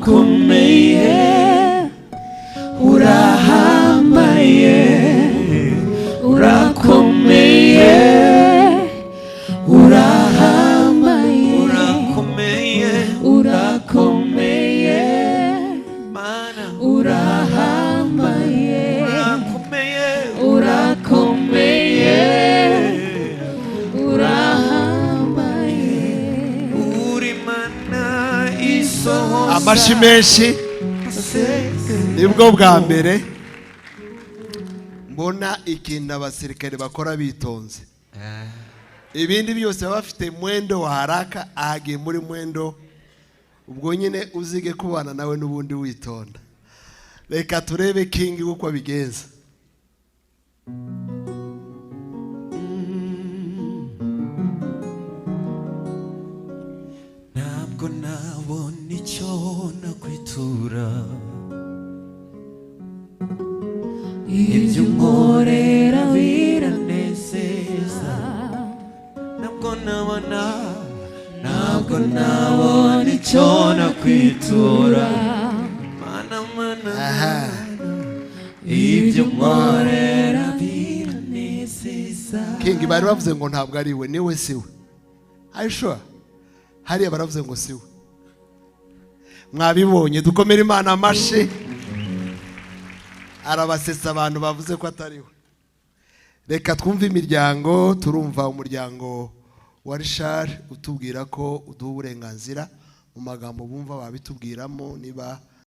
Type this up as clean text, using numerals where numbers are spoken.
urakomeye urahambaye urakomeye urahambaye urakomeye mana urahambaye urakomeye urahambaye uri mana isohoza amashi menshi. Nibwo bwa mbere mbona ikintu abasirikare bakora bitonze. Ibindi byose baba bafite mwendo wa haraka, ahagiye muri mwendo ubwo nyine uzige kubana nawe n'ubundi witonda. Reka turebe King uko abigenza. Ntabwo nabona icyo nakwitura ibyo unkorera biranezeza ntabwo nabona icyo nakwitura mana ibyo unkorera biranezeza. King bari bavuze ngo ntabwo ari we, niwe siwe. Are you sure? Hariya baravuze ngo siwe. Mwabibonye, dukomere Imana amashi. Arabasetsa abantu bavuze ko atari we. Reka twumve imiryango. Turumva umuryango wa Richard utubwira ko uduha uburenganzira mu magambo bumva babitubwiramo, niba